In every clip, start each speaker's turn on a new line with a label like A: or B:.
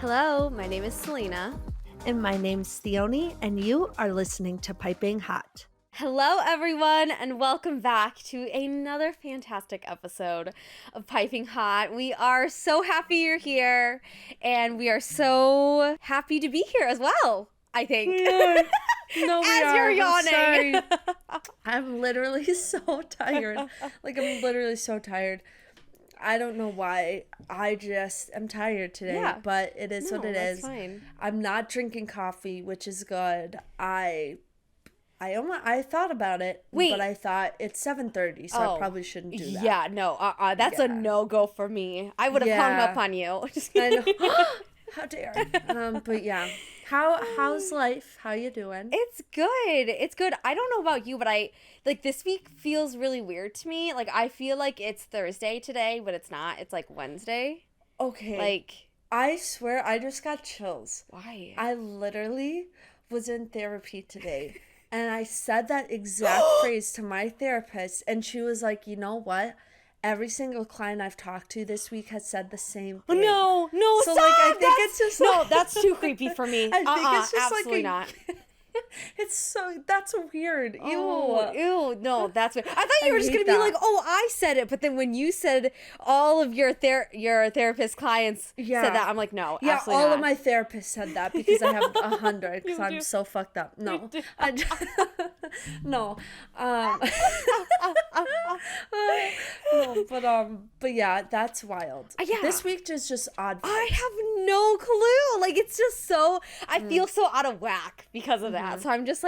A: Hello, my name is Selena.
B: And my name's Theoni, and you are listening to Piping Hot.
A: Hello, everyone, and welcome back to another fantastic episode of Piping Hot. We are so happy you're here, and we are so happy to be here as well, I think.
B: No, we
A: As
B: are.
A: you're yawning.
B: I'm literally so tired. I'm literally so tired. I don't know why. I just am tired today, but it is what it is.
A: Fine.
B: I'm not drinking coffee, which is good. I thought about it, but I thought it's 7:30, so I probably shouldn't do that.
A: Yeah, no, that's a no-go for me. I would have hung up on you.
B: I know. How dare. But yeah. How's life? How you doing?
A: It's good. It's good. I don't know about you, but this week feels really weird to me. I feel like it's Thursday today, but it's not. It's Wednesday.
B: Okay. I swear I just got chills.
A: Why?
B: I literally was in therapy today, and I said that exact phrase to my therapist, and she was like, you know what? Every single client I've talked to this week has said the same thing.
A: No,
B: so
A: stop!
B: I think it's just
A: no, that's too creepy for me.
B: I think it's just
A: absolutely not.
B: That's weird. Ew.
A: Ew, no, that's weird. I thought you were just going to be like, oh, I said it, but then when you said all of your therapist clients said that, I'm like, no, absolutely
B: all
A: not.
B: of my therapists said that because I have 100 because I'm so fucked up. No. No. No, but yeah, that's wild.
A: Yeah.
B: This week is just odd vibes.
A: I have no clue. It's just so, I feel so out of whack because of that. So I'm just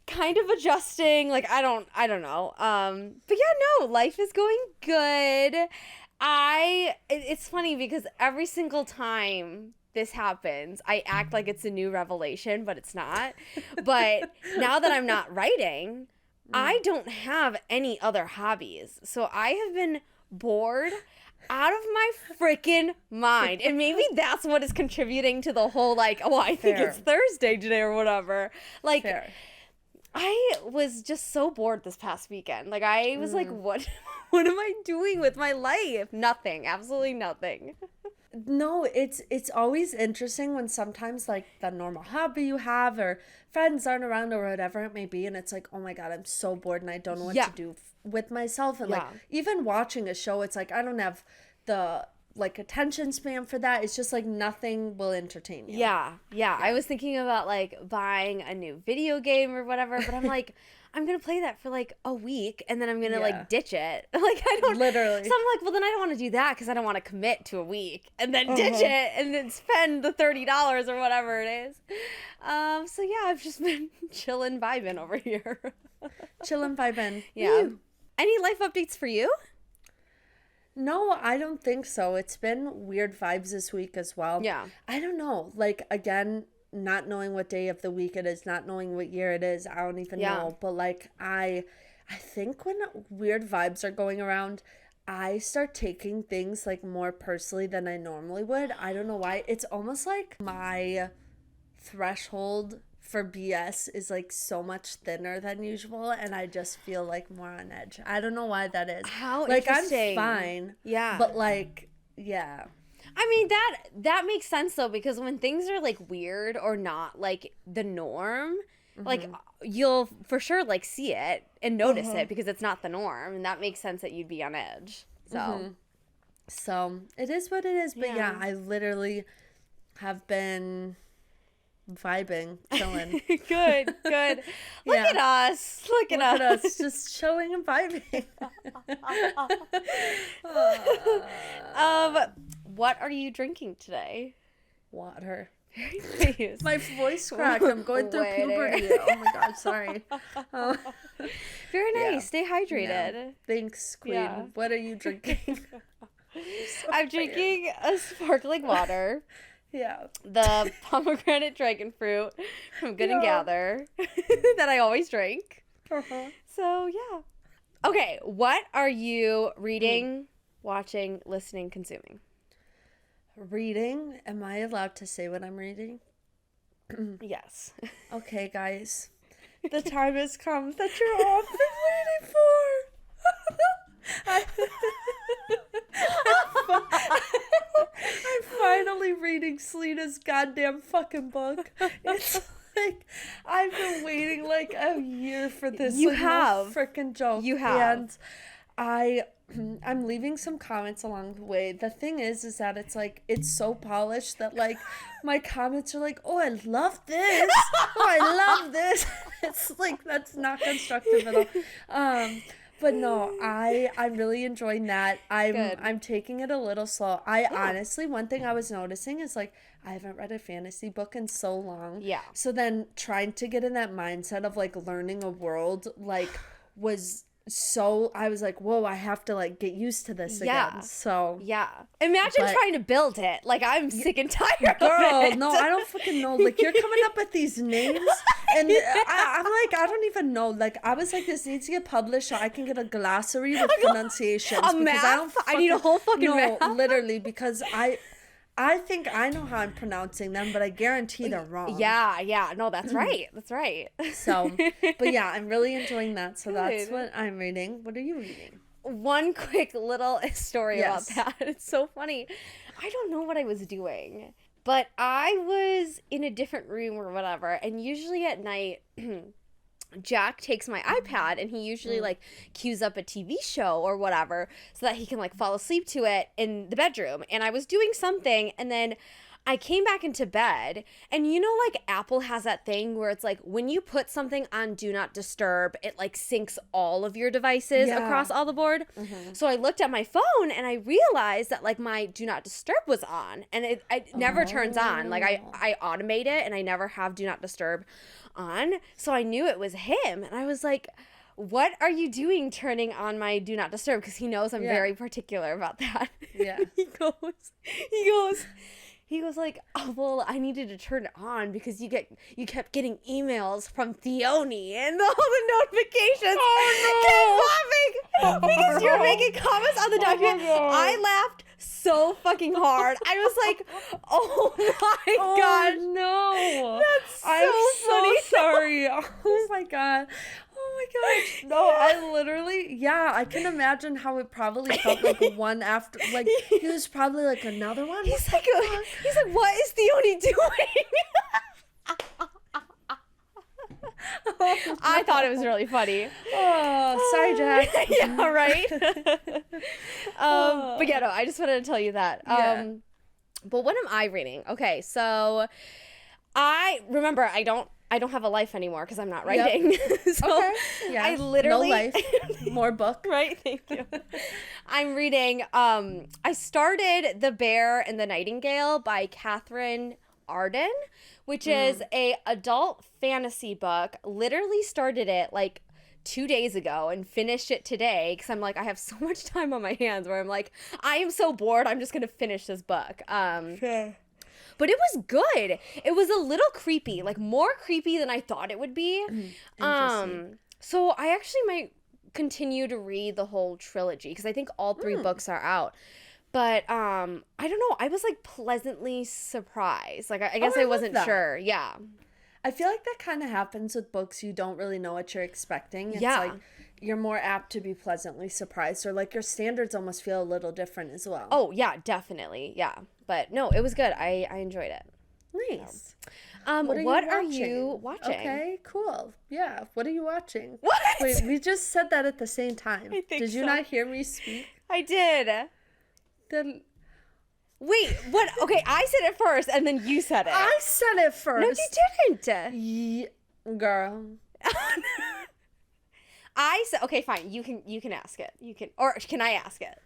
A: kind of adjusting. I don't know. But yeah, no, life is going good. It's funny because every single time this happens, I act like it's a new revelation, but it's not. But now that I'm not writing, I don't have any other hobbies. So I have been bored out of my freaking mind. And maybe that's what is contributing to the whole I think it's Thursday today or whatever. Fair. I was just so bored this past weekend. I was what am I doing with my life? Nothing. Absolutely nothing.
B: No, it's always interesting when sometimes the normal hobby you have or friends aren't around or whatever it may be, and it's oh my God, I'm so bored and I don't know what to do with myself. And even watching a show, it's I don't have the attention span for that. It's just nothing will entertain you.
A: Yeah. I was thinking about buying a new video game or whatever, but I'm I'm gonna play that for a week and then I'm gonna ditch it. I don't
B: literally.
A: So I'm well, then I don't want to do that because I don't want to commit to a week and then ditch it and then spend the $30 or whatever it is. So yeah, I've just been chilling, vibing over here.
B: Chilling, vibing.
A: Yeah.
B: Woo.
A: Any life updates for you?
B: No, I don't think so. It's been weird vibes this week as well.
A: Yeah.
B: I don't know. Again, not knowing what day of the week it is, not knowing what year it is, I don't even know. But I think when weird vibes are going around, I start taking things more personally than I normally would. I don't know why. It's almost my threshold for BS is so much thinner than usual, and I just feel more on edge. I don't know why that is.
A: How interesting.
B: I'm fine.
A: Yeah.
B: But yeah.
A: I mean, that makes sense though, because when things are weird or not the norm, you'll for sure see it and notice it because it's not the norm, and that makes sense that you'd be on edge.
B: So it is what it is. But yeah, I literally have been vibing, chilling.
A: Good. Look at us. Look at us.
B: Just chilling and vibing.
A: What are you drinking today?
B: Water.
A: Very nice.
B: My voice cracked. I'm going through puberty. Oh my God, sorry.
A: Very nice. Stay hydrated.
B: Yeah. Thanks, Queen. Yeah. What are you drinking?
A: I'm drinking a sparkling water.
B: Yeah.
A: The pomegranate dragon fruit from Good and Gather that I always drink. So, yeah. Okay, what are you reading, watching, listening, consuming?
B: Reading? Am I allowed to say what I'm reading?
A: Yes.
B: Okay, guys. The time has come that you're all been waiting for. I'm finally reading Selena's goddamn fucking book. It's like, I've been waiting like a year for this.
A: You
B: like,
A: have.
B: No freaking joke.
A: You have.
B: And I'm leaving some comments along the way. The thing is that it's like, it's so polished that like my comments are like, oh, I love this. Oh, I love this. It's like, that's not constructive at all. But no, I'm really enjoying that. I'm taking it a little slow. Honestly, one thing I was noticing is like, I haven't read a fantasy book in so long.
A: Yeah.
B: So then trying to get in that mindset of like learning a world like was so, I was like, whoa, I have to like get used to this again. So
A: yeah, imagine trying to build it. Like, I'm sick and tired
B: girl,
A: of it.
B: no, I don't fucking know. Like, you're coming up with these names and I'm like, I don't even know. Like, I was like, this needs to get published so I can get a glossary with pronunciations.
A: A map? I need a whole fucking map.
B: No, literally, because I think I know how I'm pronouncing them, but I guarantee they're wrong.
A: Yeah. No, that's right. That's right.
B: So, but yeah, I'm really enjoying that. So that's what I'm reading. What are you reading?
A: One quick little story about that. It's so funny. I don't know what I was doing, but I was in a different room or whatever, and usually at night Jack takes my iPad and he usually like cues up a TV show or whatever so that he can like fall asleep to it in the bedroom. And I was doing something, and then I came back into bed, and you know, like Apple has that thing where it's like when you put something on Do Not Disturb, it like syncs all of your devices across all the board. So I looked at my phone and I realized that like my Do Not Disturb was on, and it never turns on. Like I automate it and I never have Do Not Disturb on. So I knew it was him, and I was like, what are you doing turning on my Do Not Disturb? Because he knows I'm very particular about that. Yeah. He goes like, oh, well, I needed to turn it on because you kept getting emails from Theoni and all the notifications kept popping because you're making comments on the document. I laughed so fucking hard. I was like, oh my god,
B: no,
A: that's so
B: I'm
A: funny.
B: So sorry. Oh my god. Oh my gosh. No, I literally, I can imagine how it probably felt like one after, like, he was probably like another one.
A: He's like, what is Theoni doing? I thought it was really funny.
B: Oh, sorry, Jack.
A: Yeah, right? But yeah, no, I just wanted to tell you that. But what am I reading? Okay, so I don't have a life anymore because I'm not writing. So I literally...
B: No life. More book.
A: Right? Thank you. I'm reading... I started The Bear and the Nightingale by Catherine Arden, which is a adult fantasy book. Literally started it like 2 days ago and finished it today because I'm like, I have so much time on my hands where I'm like, I am so bored, I'm just going to finish this book. But it was good. It was a little creepy, like more creepy than I thought it would be. So I actually might continue to read the whole trilogy because I think all 3 books are out. But I don't know. I was like pleasantly surprised. Like I guess I wasn't sure. Yeah.
B: I feel like that kind of happens with books you don't really know what you're expecting. It's like you're more apt to be pleasantly surprised, or like your standards almost feel a little different as well.
A: Oh, yeah, definitely. Yeah. But no, it was good. I enjoyed it.
B: Nice.
A: What are you watching?
B: Okay, cool. Yeah. What are you watching?
A: What?
B: Wait, we just said that at the same time.
A: I think
B: Did you not hear me speak?
A: I did.
B: Then...
A: Wait, what? Okay, I said it first and then you said it.
B: I said it first.
A: No, you didn't.
B: Girl.
A: I said, okay, fine. You can ask it. Or can I ask it?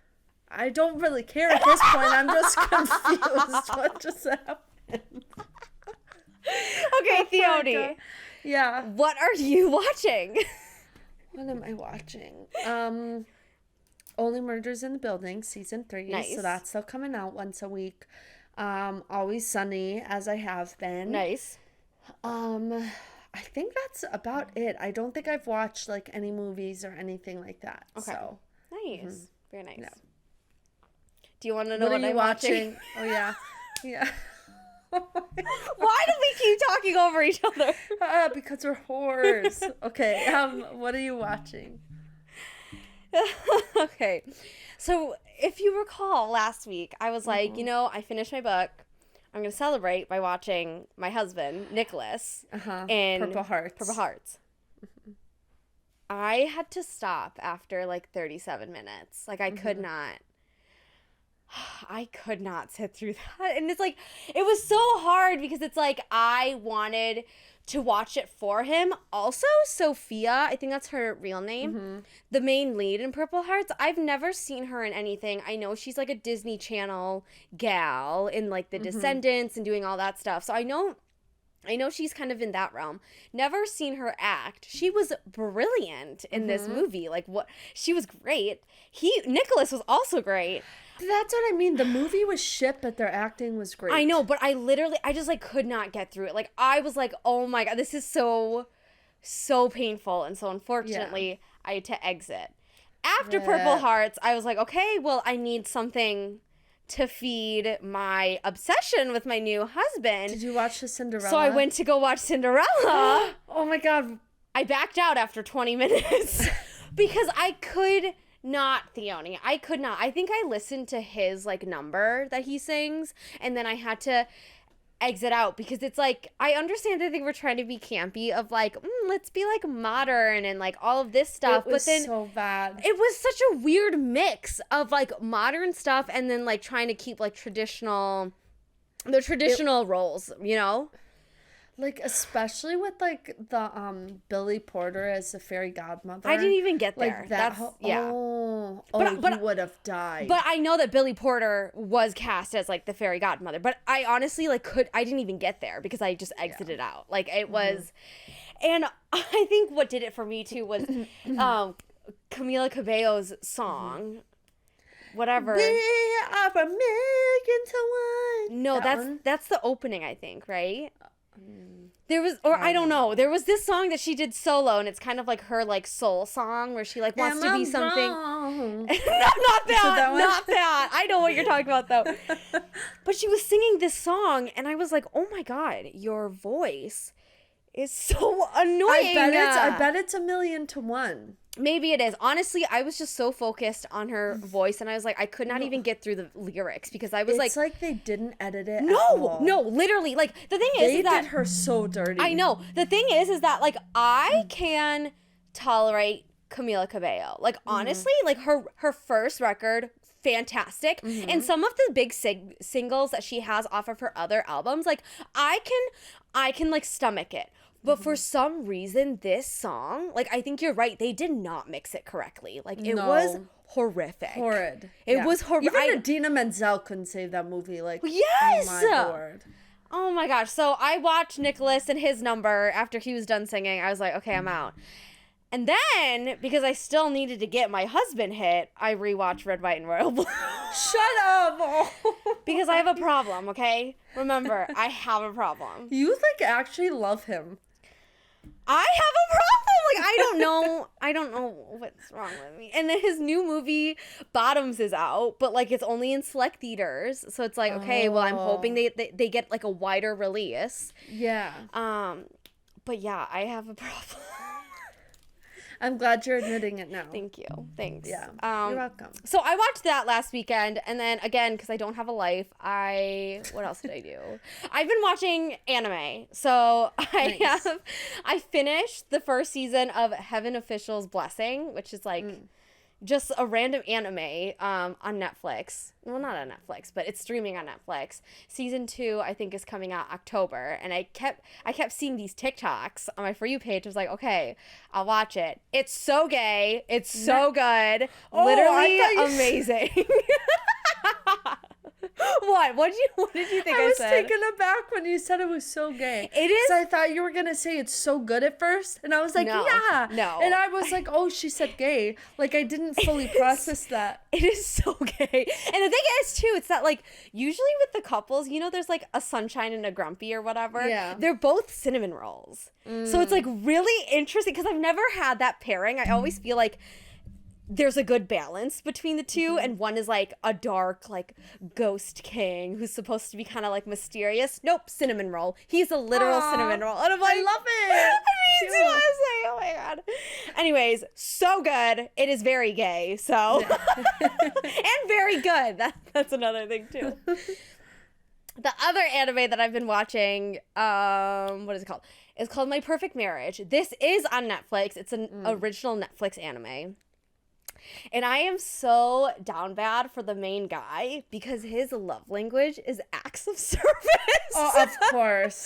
B: I don't really care at this point. I'm just confused. What just happened?
A: Okay, Theoni.
B: Yeah.
A: What are you watching?
B: What am I watching? Only Murders in the Building, season 3.
A: Nice.
B: So that's still coming out once a week. Always Sunny, as I have been.
A: Nice.
B: I think that's about it. I don't think I've watched like any movies or anything like that. Okay. So.
A: Nice. Very nice. Yeah. Do you want to know what
B: I'm
A: watching?
B: Oh yeah. Yeah.
A: Why do we keep talking over each other?
B: Because we're whores. Okay. What are you watching?
A: Okay. So if you recall last week, I was like, you know, I finished my book. I'm going to celebrate by watching my husband, Nicholas, in
B: Purple Hearts.
A: Purple Hearts. I had to stop after like 37 minutes. Like I could not sit through that. And it's like, it was so hard because it's like I wanted to watch it for him. Also, Sophia, I think that's her real name, the main lead in Purple Hearts. I've never seen her in anything. I know she's like a Disney Channel gal in like The Descendants and doing all that stuff. So I know she's kind of in that realm. Never seen her act. She was brilliant in this movie. Like what? She was great. Nicholas was also great.
B: That's what I mean. The movie was shit, but their acting was great.
A: I know, but I just like could not get through it. Like I was like, oh my God, this is so painful. And so unfortunately, I had to exit. After Purple Hearts, I was like, okay, well, I need something to feed my obsession with my new husband.
B: Did you watch the Cinderella?
A: So I went to go watch Cinderella.
B: Oh my God.
A: I backed out after 20 minutes because I could not, Theoni. I could not. I think I listened to his like number that he sings and then I had to exit out because it's like, I understand that they were trying to be campy of like, let's be like modern and like all of this stuff.
B: It was
A: but then
B: so bad.
A: It was such a weird mix of like modern stuff and then like trying to keep like traditional roles, you know?
B: Like, especially with, like, the, Billy Porter as the fairy godmother.
A: I didn't even get there.
B: Like, that you would have died.
A: But I know that Billy Porter was cast as, like, the fairy godmother. But I honestly, like, I didn't even get there because I just exited out. Like, it was... And I think what did it for me, too, was Camila Cabello's song. Whatever.
B: We are a million to one.
A: No, that's the opening, I think, right? There was, or I don't know, there was this song that she did solo, and it's kind of like her like soul song where she like wants to be something. No, not that. I know what you're talking about though. But she was singing this song, and I was like, oh my God, your voice is so annoying.
B: I bet it's 1,000,000 to 1.
A: Maybe it is. Honestly, I was just so focused on her voice, and I was like, I could not even get through the lyrics because I was
B: it's like they didn't edit it.
A: No, literally. Like the thing is that
B: they did her so dirty.
A: I know. The thing is that like I can tolerate Camila Cabello. Like honestly, like her first record, fantastic, and some of the big singles that she has off of her other albums, like I can like stomach it. But for some reason, this song, like, I think you're right. They did not mix it correctly. Like, it was horrific.
B: Horrid.
A: It was horrific.
B: Even Idina Menzel couldn't save that movie. Like,
A: yes!
B: Oh, my Lord.
A: Oh, my gosh. So, I watched Nicholas and his number after he was done singing. I was like, okay, I'm out. And then, because I still needed to get my husband hit, I rewatched Red, White, and Royal Blue.
B: Shut up!
A: Because I have a problem, okay? Remember, I have a problem.
B: You, like, actually love him.
A: I have a problem. Like, I don't know what's wrong with me. And then his new movie, Bottoms, is out, but, like, it's only in select theaters. So it's like, okay, well, I'm hoping they get, like, a wider release.
B: Yeah.
A: But, yeah, I have a problem.
B: I'm glad you're admitting it now.
A: Thank you. Thanks.
B: Yeah. You're welcome.
A: So I watched that last weekend, and then again, because I don't have a life, what else did I do? I've been watching anime. So I finished the first season of Heaven Official's Blessing, which is like just a random anime on Netflix. Well, not on Netflix, but it's streaming on Netflix. Season 2, I think, is coming out October. And I kept seeing these TikToks on my For You page. I was like, okay, I'll watch it. It's so gay. It's so good. Literally amazing. What did you think I said?
B: I was taken aback when you said it was so gay.
A: It is.
B: I thought you were going to say it's so good at first. And I was like, yeah.
A: No.
B: And I was like, oh, she said gay. Like, I didn't fully process that.
A: It is so gay. And the thing is, too, it's that, like, usually with the couples, you know, there's, like, a sunshine and a grumpy or whatever.
B: Yeah.
A: They're both cinnamon rolls. So it's, like, really interesting because I've never had that pairing. I always feel like there's a good balance between the two, and one is like a dark like ghost king who's supposed to be kind of like mysterious. Nope, cinnamon roll. He's a literal cinnamon roll, and I'm like,
B: I love it.
A: I mean, so I was like, oh my god. Anyways, so good. It is very gay, so and very good. That's another thing too. The other anime that I've been watching, what is it called? It's called My Perfect Marriage. This is on Netflix. It's an original Netflix anime. And I am so down bad for the main guy because his love language is acts of service.
B: Oh, of course.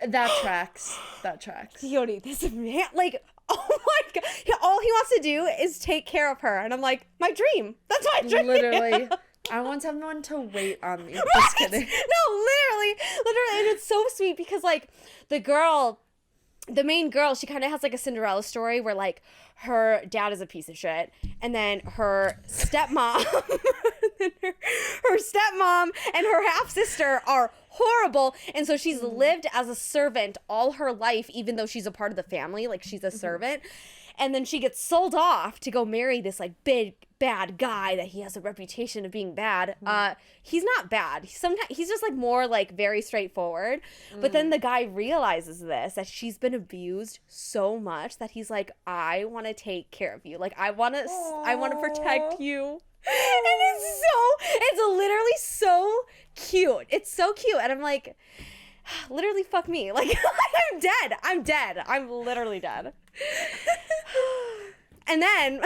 B: That tracks.
A: Theoni, this man, like, oh my god. All he wants to do is take care of her. And I'm like, my dream. That's my dream.
B: Literally. I want someone to wait on me.
A: Right?
B: Just kidding.
A: No, literally. And it's so sweet because, like, the main girl, she kind of has like a Cinderella story where like her dad is a piece of shit, and then her stepmom, her stepmom and her half sister are horrible, and so she's lived as a servant all her life, even though she's a part of the family, like she's a servant. And then she gets sold off to go marry this like big bad guy that he has a reputation of being bad. He's not bad. Sometimes he's just like more like very straightforward. But then the guy realizes that she's been abused so much that he's like, I want to take care of you. Like I want to protect you. And it's literally so cute. It's so cute. And I'm like, literally fuck me. Like I'm dead. I'm literally dead. And then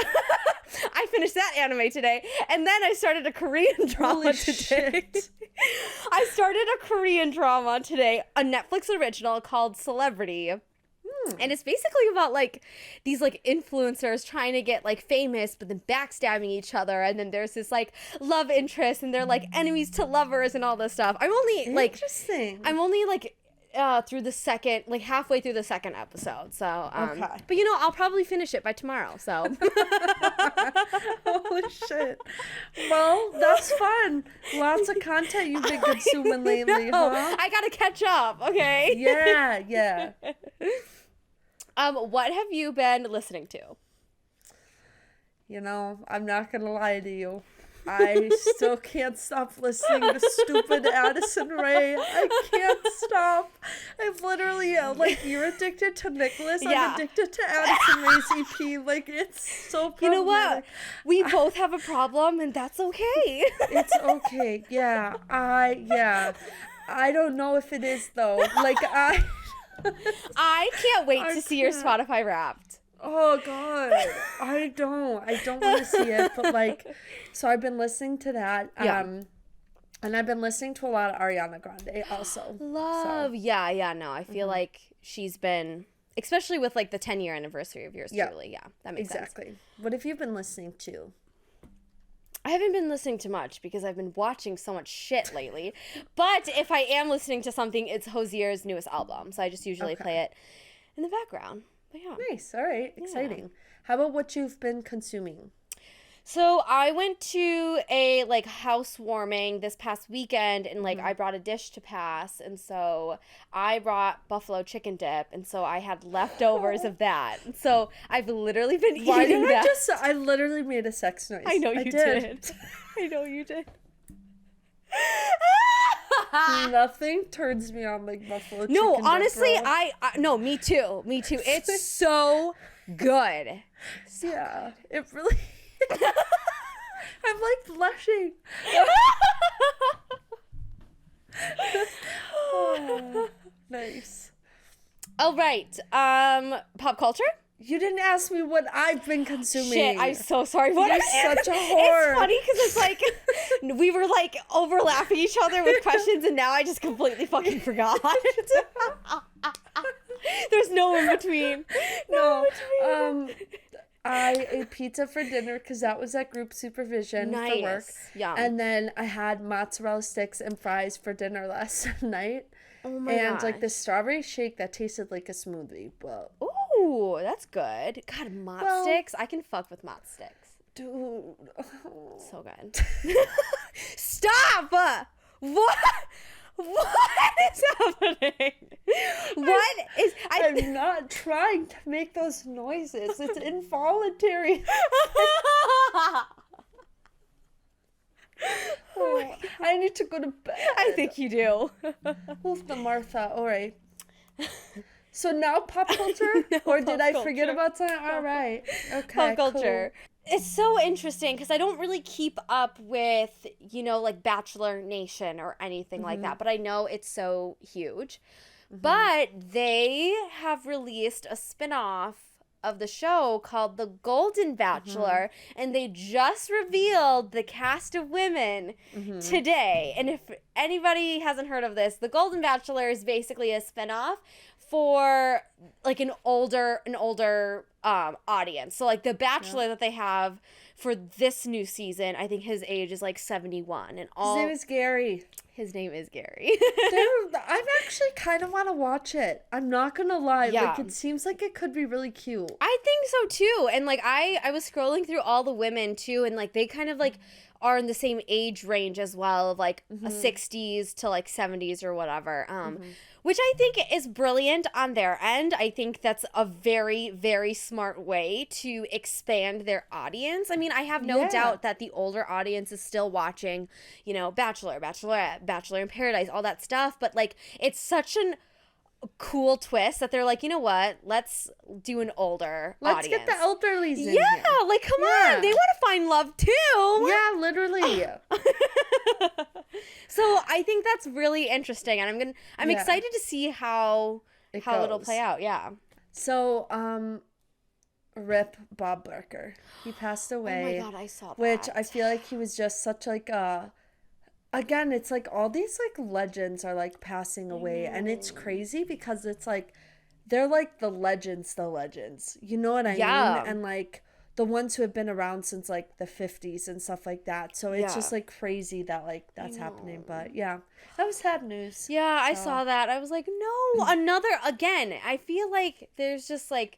A: I finished that anime today, and then I started a Korean drama today. I started a Korean drama today, a Netflix original called Celebrity. And it's basically about like these like influencers trying to get like famous but then backstabbing each other, and then there's this like love interest and they're like enemies to lovers and all this stuff. I'm only like through the second, like halfway through the second episode. So okay. But you know, I'll probably finish it by tomorrow, so
B: holy shit. Well, that's fun. Lots of content you've been consuming lately, huh?
A: I gotta catch up, okay?
B: Yeah.
A: What have you been listening to?
B: You know, I'm not gonna lie to you. I still can't stop listening to stupid Addison Rae. I can't stop. I've literally, like, you're addicted to Nicholas.
A: Yeah.
B: I'm addicted to Addison Rae's EP. Like, it's so problematic.
A: You know what? We both have a problem, and that's okay.
B: It's okay. Yeah. I don't know if it is, though. Like,
A: I can't wait to see your Spotify Wrapped.
B: Oh god, I don't want to see it, but like, so I've been listening to that, and I've been listening to a lot of Ariana Grande also.
A: No, I feel like she's been, especially with like the 10-year anniversary of yours truly, that makes sense.
B: Exactly. What have you been listening to?
A: I haven't been listening to much because I've been watching so much shit lately, but if I am listening to something, it's Hozier's newest album, so I just usually play it in the background. But yeah.
B: Nice. All right. Exciting. How about what you've been consuming?
A: So I went to a like housewarming this past weekend, and like I brought a dish to pass, and so I brought buffalo chicken dip, and so I had leftovers of that. So I've literally been eating that.
B: I literally made a sex noise.
A: I know you did. I know you did.
B: Nothing turns me on like buffalo chicken.
A: No, honestly, no, me too. It's so good.
B: Yeah, it really. I'm like blushing. Oh, nice.
A: All right. Pop culture?
B: You didn't ask me what I've been consuming.
A: Shit, I'm so sorry. What
B: You're such a whore.
A: It's funny because it's like we were like overlapping each other with questions, and now I just completely fucking forgot. There's no in between. No.
B: I ate pizza for dinner because that was at group supervision for work. Yum. And then I had mozzarella sticks and fries for dinner last night. Oh my god. And like the strawberry shake that tasted like a smoothie. But
A: ooh, that's good. God, sticks. I can fuck with mozz sticks.
B: Dude.
A: So good. Stop! What is happening? What is...
B: I'm not trying to make those noises. It's involuntary. Oh, I need to go to bed.
A: I think you do.
B: Oof, the Martha. All right. So now pop culture?
A: No,
B: or did I
A: pop
B: forget
A: culture.
B: about something? All right. Okay,
A: Pop culture.
B: cool.
A: It's so interesting because I don't really keep up with, like Bachelor Nation or anything like that, but I know it's so huge. But they have released a spinoff of the show called The Golden Bachelor, and they just revealed the cast of women today. And if anybody hasn't heard of this, The Golden Bachelor is basically a spinoff for like an older audience. So like the Bachelor that they have for this new season, I think his age is like 71, and all
B: His name is Gary.
A: His name is Gary.
B: Dude, I actually kind of want to watch it. I'm not gonna lie.
A: Yeah.
B: Like, it seems like it could be really cute.
A: I think so too. And like I was scrolling through all the women too, and like they kind of like are in the same age range as well, of like 60s to like 70s or whatever. Which I think is brilliant on their end. I think that's a very, very smart way to expand their audience. I mean, I have no doubt that the older audience is still watching, Bachelor, Bachelorette, Bachelor in Paradise, all that stuff. But like, it's such an cool twist that they're like, you know what? Let's do an older
B: Let's
A: audience.
B: get the elderlies in
A: Yeah,
B: here.
A: like come on, they want to find love too.
B: Yeah, literally.
A: So I think that's really interesting, and I'm excited to see how it'll
B: goes.
A: play out. Yeah.
B: So, rip Bob Barker. He passed away.
A: Oh my God, I saw that.
B: Which I feel like he was just such like a. Again, it's like all these like legends are like passing away, and it's crazy because it's like they're like the legends. You know what I mean? And like the ones who have been around since like the 50s and stuff like that. So it's just like crazy that like that's happening. But yeah, that was sad news.
A: Yeah, I saw that. I was like, no, another again. I feel like there's just like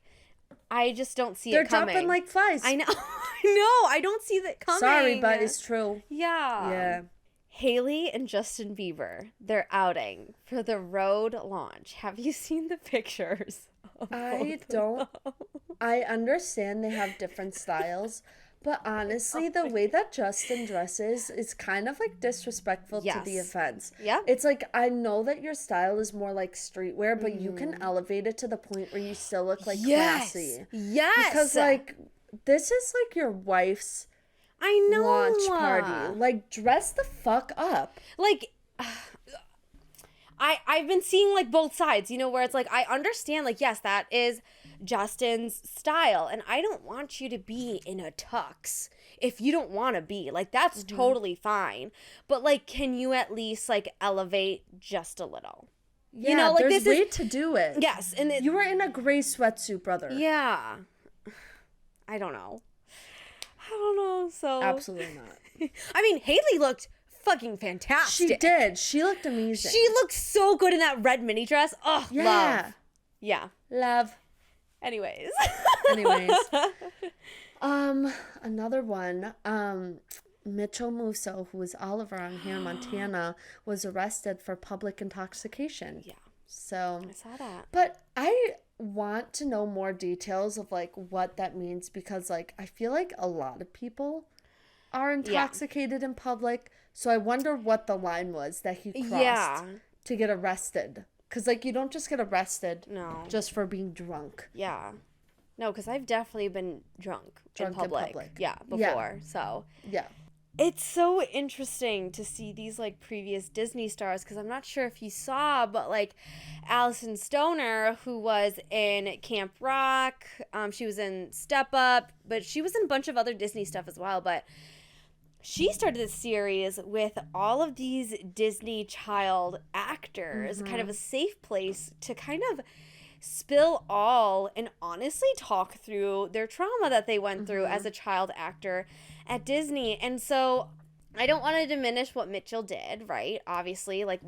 A: I just don't see it coming.
B: They're dropping like flies.
A: I know. I don't see that coming.
B: Sorry, but it's true.
A: Yeah.
B: Yeah.
A: Hailey and Justin Bieber, they're outing for the road launch. Have you seen the pictures?
B: I don't. I understand they have different styles, but honestly, the way that Justin dresses is kind of like disrespectful to the events.
A: Yeah.
B: It's like, I know that your style is more like streetwear, but you can elevate it to the point where you still look like classy.
A: Yes.
B: Because like, this is like your wife's launch party. Like, dress the fuck up.
A: Like, I've been seeing like both sides, where it's like I understand like yes, that is Justin's style, and I don't want you to be in a tux if you don't want to be. Like that's totally fine. But like can you at least like elevate just a little?
B: Yeah,
A: like
B: there's
A: this
B: way to do it.
A: Yes, and
B: you were in a gray sweatsuit, brother.
A: Yeah. I don't know. So
B: absolutely not.
A: I mean, Hailey looked fucking fantastic.
B: She did. She looked amazing.
A: She looked so good in that red mini dress. Oh,
B: yeah.
A: Love. Yeah.
B: Love.
A: Anyways.
B: Another one. Mitchell Musso, who was Oliver on Hannah Montana, was arrested for public intoxication.
A: Yeah.
B: So
A: I saw that.
B: But I want to know more details of like what that means, because like I feel like a lot of people are intoxicated in public. So I wonder what the line was that he crossed to get arrested. Because like you don't just get arrested just for being drunk.
A: Yeah. No, because I've definitely been drunk in public. Yeah, before.
B: Yeah.
A: So
B: yeah.
A: It's so interesting to see these like previous Disney stars, because I'm not sure if you saw, but like Allison Stoner, who was in Camp Rock, she was in Step Up, but she was in a bunch of other Disney stuff as well. But she started this series with all of these Disney child actors, kind of a safe place to kind of spill all and honestly talk through their trauma that they went through as a child actor at Disney. And so I don't want to diminish what Mitchell did, right? Obviously, like,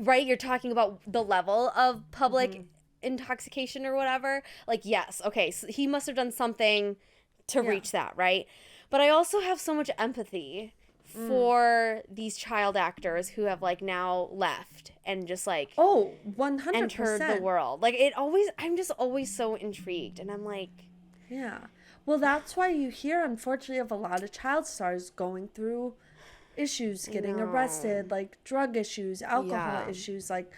A: right? You're talking about the level of public intoxication or whatever. Like, yes, okay, so he must have done something to reach that, right? But I also have so much empathy for these child actors who have like now left and just like
B: 100%
A: entered the world. Like I'm just always so intrigued, and I'm like,
B: yeah. Well, that's why you hear, unfortunately, of a lot of child stars going through issues, getting arrested, like drug issues, alcohol issues. Like,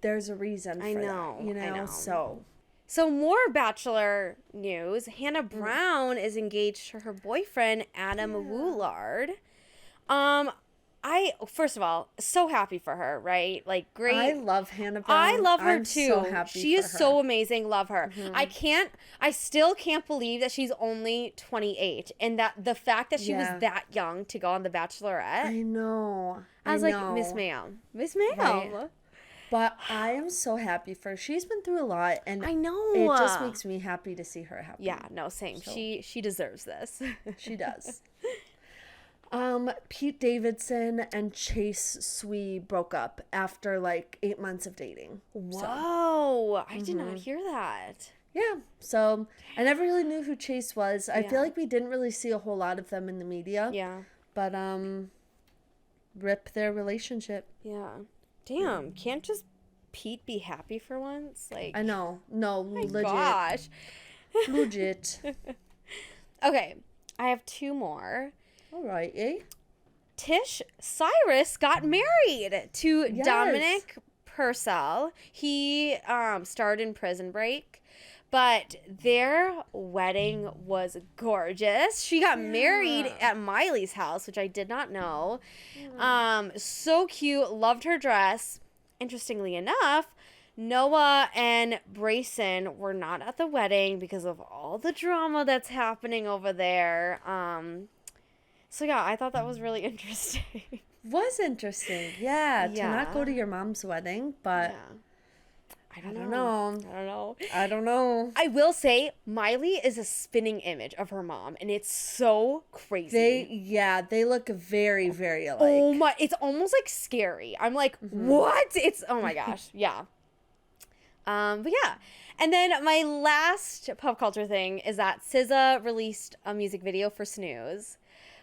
B: there's a reason for that, you know?
A: I know.
B: So
A: more Bachelor news. Hannah Brown is engaged to her boyfriend, Adam Woolard. First of all, so happy for her, right? Like, great.
B: I love Hannah Brown.
A: I love her
B: I'm
A: too.
B: So happy
A: she is
B: for her.
A: so amazing. Love her. I still can't believe that she's only 28, and that the fact that she was that young to go on The Bachelorette.
B: I know.
A: I was like, Miss Ma'am. Right.
B: But I am so happy for her. She's been through a lot, and
A: I know.
B: It just makes me happy to see her happy.
A: Yeah, no, same. So, she deserves this.
B: She does. Pete Davidson and Chase Swee broke up after like 8 months of dating.
A: Whoa, I did not hear that.
B: Yeah, so I never really knew who Chase was. I feel like we didn't really see a whole lot of them in the media.
A: Yeah.
B: But rip their relationship.
A: Yeah. Damn, can't just Pete be happy for once? Like,
B: I know. No, legit.
A: Gosh.
B: Legit.
A: Okay, I have two more.
B: All right, eh?
A: Tish Cyrus got married to Dominic Purcell. He starred in Prison Break, but their wedding was gorgeous. She got married at Miley's house, which I did not know. So cute. Loved her dress. Interestingly enough, Noah and Brayson were not at the wedding because of all the drama that's happening over there. So yeah, I thought that was really interesting.
B: Was interesting. Yeah, to not go to your mom's wedding, but I don't know.
A: I will say Miley is a spinning image of her mom, and it's so crazy.
B: They look very, very alike.
A: Oh my, it's almost like scary. I'm like, what? It's, oh my gosh. Yeah. But yeah. And then my last pop culture thing is that SZA released a music video for Snooze,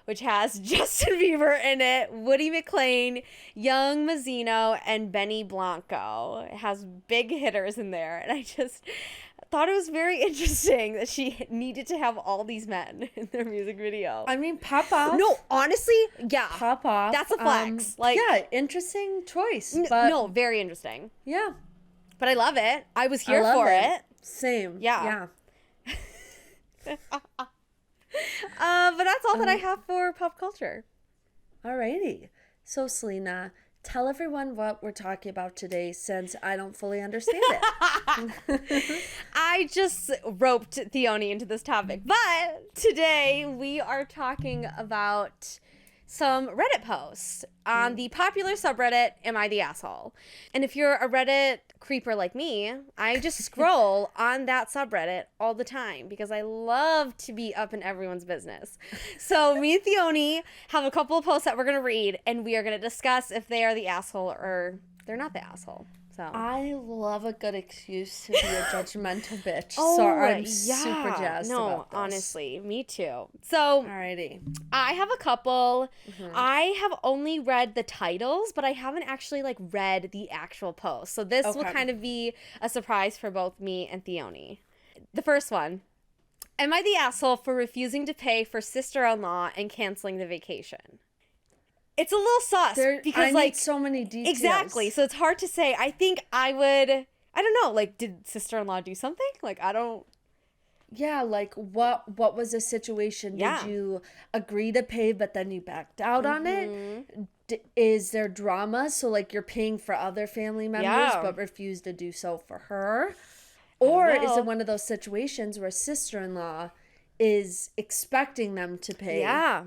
A: which has Justin Bieber in it, Woody McClain, Young Mazzino, and Benny Blanco. It has big hitters in there, and I just thought it was very interesting that she needed to have all these men in their music video.
B: I mean, pop off.
A: No, honestly, yeah.
B: Pop off.
A: That's a flex.
B: Interesting choice. But
A: no, very interesting.
B: Yeah.
A: But I love it. I was here for it.
B: Same.
A: Yeah. But that's all that I have for pop culture.
B: Alrighty. So, Selena, tell everyone what we're talking about today, since I don't fully understand it.
A: I just roped Theoni into this topic. But today we are talking about some Reddit posts on the popular subreddit, Am I the Asshole? And if you're a Reddit creeper like me, I just scroll on that subreddit all the time because I love to be up in everyone's business. So me and Theoni have a couple of posts that we're going to read, and we are going to discuss if they are the asshole or they're not the asshole. So
B: I love a good excuse to be a judgmental bitch. So I'm super jazzed about this.
A: Honestly, me too. So
B: alrighty.
A: I have a couple. I have only read the titles, but I haven't actually read the actual post. So this will kind of be a surprise for both me and Theoni. The first one. Am I the asshole for refusing to pay for sister-in-law and canceling the vacation? It's a little sus because
B: I need so many details.
A: Exactly. So it's hard to say. I think I would, I don't know, did sister-in-law do something? I don't.
B: Yeah, what was the situation? Did you agree to pay but then you backed out on it? Is there drama? So you're paying for other family members but refuse to do so for her? Or is it one of those situations where sister-in-law is expecting them to pay?
A: Yeah.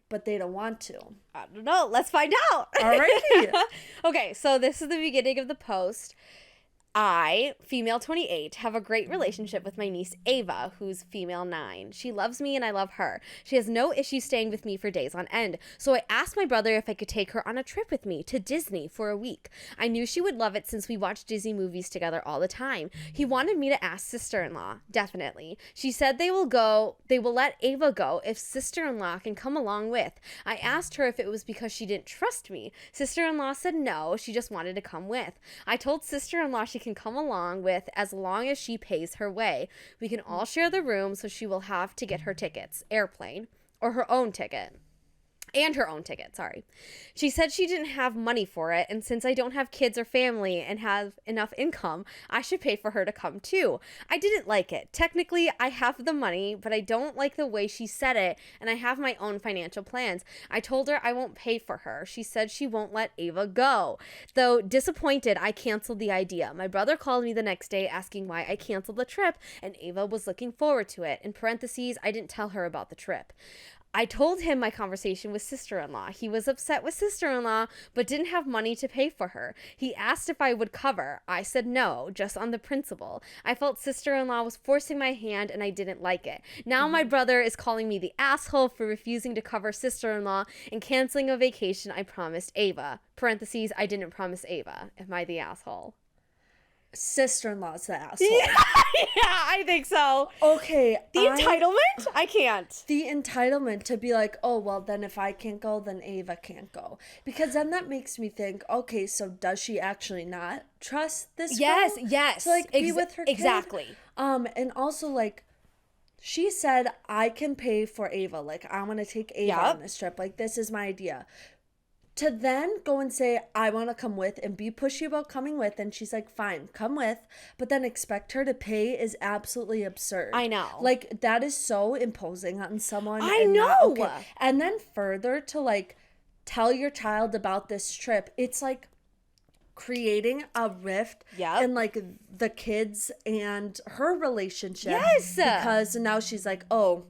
B: But they don't want to.
A: I don't know. Let's find out.
B: Alrighty.
A: Okay, so this is the beginning of the post. I, female 28, have a great relationship with my niece Ava, who's female 9. She loves me and I love her. She has no issue staying with me for days on end. So I asked my brother if I could take her on a trip with me to Disney for a week. I knew she would love it since we watch Disney movies together all the time. He wanted me to ask sister-in-law, definitely. She said they will let Ava go if sister-in-law can come along with. I asked her if it was because she didn't trust me. Sister-in-law said no, she just wanted to come with. I told sister-in-law she can come along with as long as she pays her way. We can all share the room, so she will have to get her tickets, airplane, or her own ticket. And her own ticket, sorry. She said she didn't have money for it, and since I don't have kids or family and have enough income, I should pay for her to come too. I didn't like it. Technically, I have the money, but I don't like the way she said it, and I have my own financial plans. I told her I won't pay for her. She said she won't let Ava go. Though disappointed, I canceled the idea. My brother called me the next day asking why I canceled the trip, and Ava was looking forward to it. In parentheses, I didn't tell her about the trip. I told him my conversation with sister-in-law. He was upset with sister-in-law, but didn't have money to pay for her. He asked if I would cover. I said no, just on the principle. I felt sister-in-law was forcing my hand, and I didn't like it. Now my brother is calling me the asshole for refusing to cover sister-in-law and canceling a vacation I promised Ava. Parentheses, I didn't promise Ava. Am I the asshole?
B: Sister-in-law's the asshole.
A: Yeah, I think so.
B: Okay.
A: The entitlement? I can't.
B: The entitlement to be like, oh, well, then if I can't go, then Ava can't go. Because then that makes me think, okay, so does she actually not trust this girl?
A: Yes.
B: To, like, be with her kid?
A: Exactly.
B: And also, like, she said, I can pay for Ava. Like, I'm going to take Ava on this trip. Like, this is my idea. To then go and say, I want to come with and be pushy about coming with. And she's like, fine, come with. But then expect her to pay is absolutely absurd.
A: I know.
B: Like, that is so imposing on someone.
A: I know.
B: And then further to, like, tell your child about this trip. It's like creating a rift in, like, the kids and her relationship.
A: Yes.
B: Because now she's like, oh,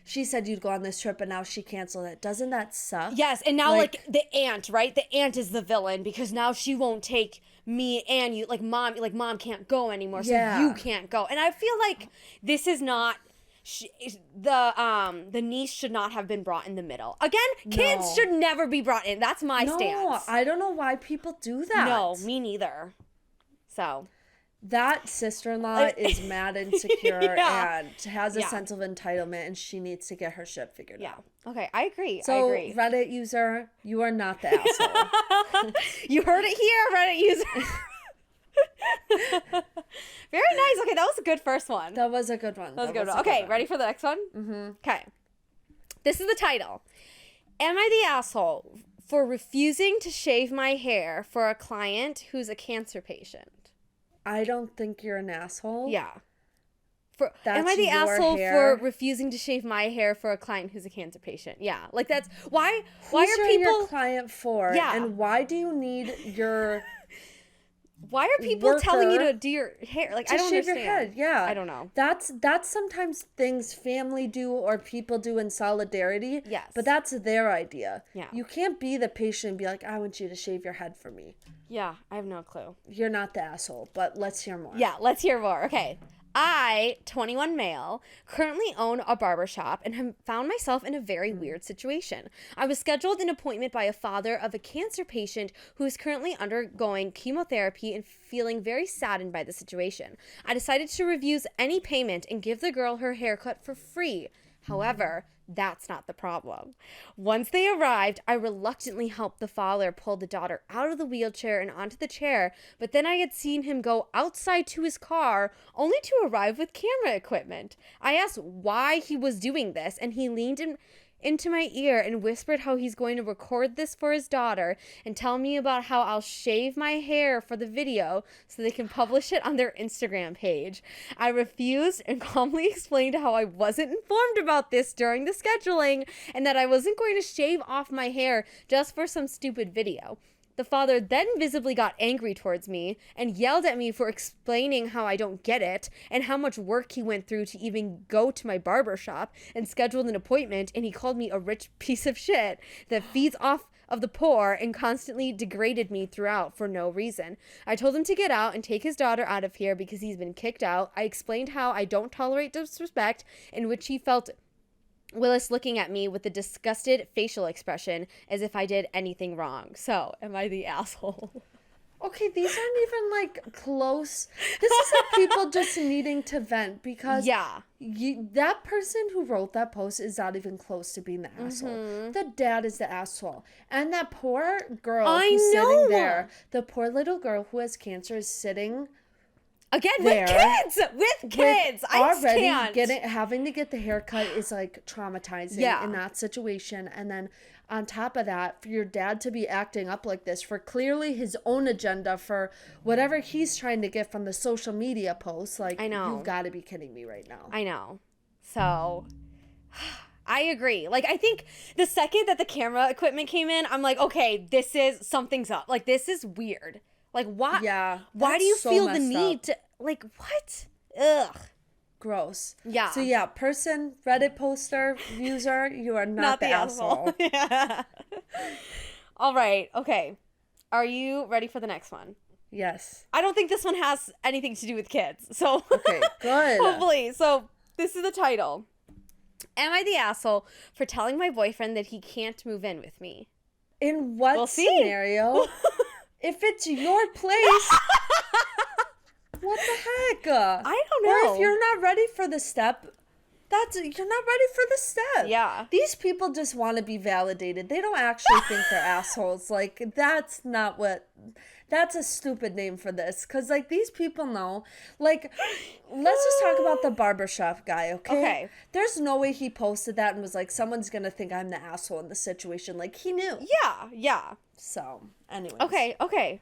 B: she said you'd go on this trip and now she canceled it. Doesn't that suck?
A: Yes, and now like the aunt, right? The aunt is the villain because now she won't take me and you. Like mom can't go anymore, so you can't go. And I feel like this is not the niece should not have been brought in the middle. Again, kids should never be brought in. That's my stance.
B: I don't know why people do that.
A: No, me neither. So
B: that sister-in-law is mad insecure and has a sense of entitlement, and she needs to get her shit figured out.
A: Okay, I agree.
B: So, Reddit user, you are not the asshole.
A: You heard it here, Reddit user. Very nice. Okay, that was a good first one.
B: That was a good one.
A: Okay, ready for the next one? Mm-hmm. Okay. This is the title. Am I the asshole for refusing to shave my hair for a client who's a cancer patient?
B: I don't think you're an asshole.
A: Yeah. Am I the asshole for refusing to shave my hair for a client who's a cancer patient? Yeah. Like that's why are people
B: your client for? Yeah. And why do you need your
A: why are people telling you to do your hair? Like I don't
B: shave
A: understand.
B: Your head. Yeah.
A: I don't know.
B: That's sometimes things family do or people do in solidarity.
A: Yes.
B: But that's their idea.
A: Yeah.
B: You can't be the patient and be like, I want you to shave your head for me.
A: Yeah, I have no clue.
B: You're not the asshole, but let's hear more.
A: Yeah, let's hear more. Okay. I, 21 male, currently own a barbershop and have found myself in a very weird situation. I was scheduled an appointment by a father of a cancer patient who is currently undergoing chemotherapy and feeling very saddened by the situation. I decided to refuse any payment and give the girl her haircut for free. However, that's not the problem. Once they arrived, I reluctantly helped the father pull the daughter out of the wheelchair and onto the chair, but then I had seen him go outside to his car only to arrive with camera equipment. I asked why he was doing this, and he leaned into my ear and whispered how he's going to record this for his daughter and tell me about how I'll shave my hair for the video so they can publish it on their Instagram page. I refused and calmly explained how I wasn't informed about this during the scheduling and that I wasn't going to shave off my hair just for some stupid video. The father then visibly got angry towards me and yelled at me for explaining how I don't get it and how much work he went through to even go to my barber shop and scheduled an appointment, and he called me a rich piece of shit that feeds off of the poor and constantly degraded me throughout for no reason. I told him to get out and take his daughter out of here because he's been kicked out. I explained how I don't tolerate disrespect, in which he felt Willis looking at me with a disgusted facial expression as if I did anything wrong. So, am I the asshole?
B: Okay, these aren't even, like, close. This is like people just needing to vent because that person who wrote that post is not even close to being the asshole. The dad is the asshole. And that poor girl who's sitting there, the poor little girl who has cancer is sitting
A: again
B: there
A: with kids.
B: Having to get the haircut is, like, traumatizing in that situation. And then on top of that, for your dad to be acting up like this for clearly his own agenda for whatever he's trying to get from the social media posts, like, I know. You've got to be kidding me right now.
A: I know. So, I agree. Like, I think the second that the camera equipment came in, I'm like, okay, something's up. Like, this is weird. Like, why? Yeah. Why do you feel the need to, like, what? Ugh.
B: Gross.
A: Yeah.
B: So yeah, Reddit poster, user, you are not the asshole.
A: Yeah. All right. Okay. Are you ready for the next one?
B: Yes.
A: I don't think this one has anything to do with kids. So
B: okay, good.
A: Hopefully. So this is the title. Am I the asshole for telling my boyfriend that he can't move in with me?
B: In what scenario? If it's your place. What the heck?
A: I don't know.
B: Or if you're not ready for the step, you're not ready for the step.
A: Yeah.
B: These people just want to be validated. They don't actually think they're assholes. Like, that's a stupid name for this. Because, like, these people know. Like, let's just talk about the barbershop guy, okay? Okay. There's no way he posted that and was like, someone's going to think I'm the asshole in the situation. Like, he knew.
A: Yeah.
B: So, anyways.
A: Okay.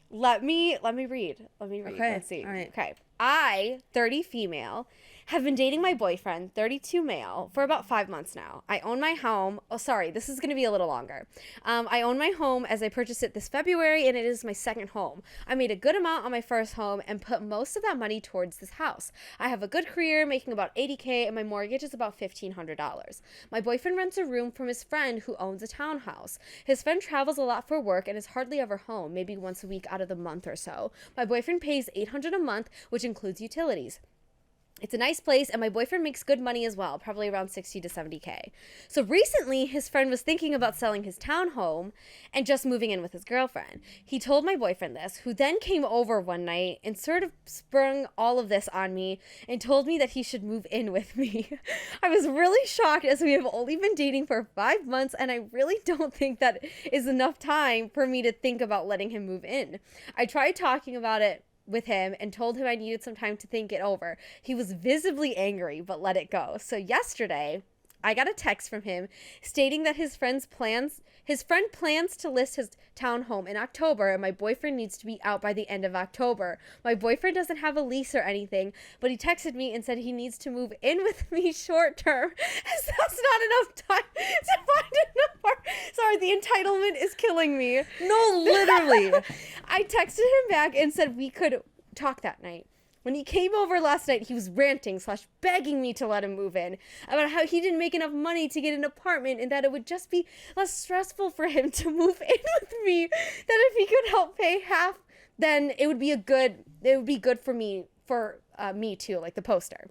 A: Let me read. Okay. Let's see.
B: All right.
A: Okay. I, 30 female, have been dating my boyfriend, 32 male, for about 5 months now. I own my home. Oh, sorry. This is going to be a little longer. I own my home as I purchased it this February, and it is my second home. I made a good amount on my first home and put most of that money towards this house. I have a good career, making about $80K, and my mortgage is about $1,500. My boyfriend rents a room from his friend who owns a townhouse. His friend travels a lot for work and is hardly ever home, maybe once a week out of the month or so. My boyfriend pays $800 a month, which includes utilities. It's a nice place, and my boyfriend makes good money as well, probably around $60 to $70K. So recently, his friend was thinking about selling his townhome and just moving in with his girlfriend. He told my boyfriend this, who then came over one night and sort of sprung all of this on me and told me that he should move in with me. I was really shocked, as we have only been dating for 5 months, and I really don't think that is enough time for me to think about letting him move in. I tried talking about it with him and told him I needed some time to think it over. He was visibly angry, but let it go. So yesterday, I got a text from him stating that his friend plans to list his townhome in October, and my boyfriend needs to be out by the end of October. My boyfriend doesn't have a lease or anything, but he texted me and said he needs to move in with me short term, as that's not enough time to find another. Sorry, the entitlement is killing me.
B: No, literally.
A: I texted him back and said we could talk that night. When he came over last night, he was ranting / begging me to let him move in about how he didn't make enough money to get an apartment and that it would just be less stressful for him to move in with me. That if he could help pay half, then it would be good for me too, like the poster.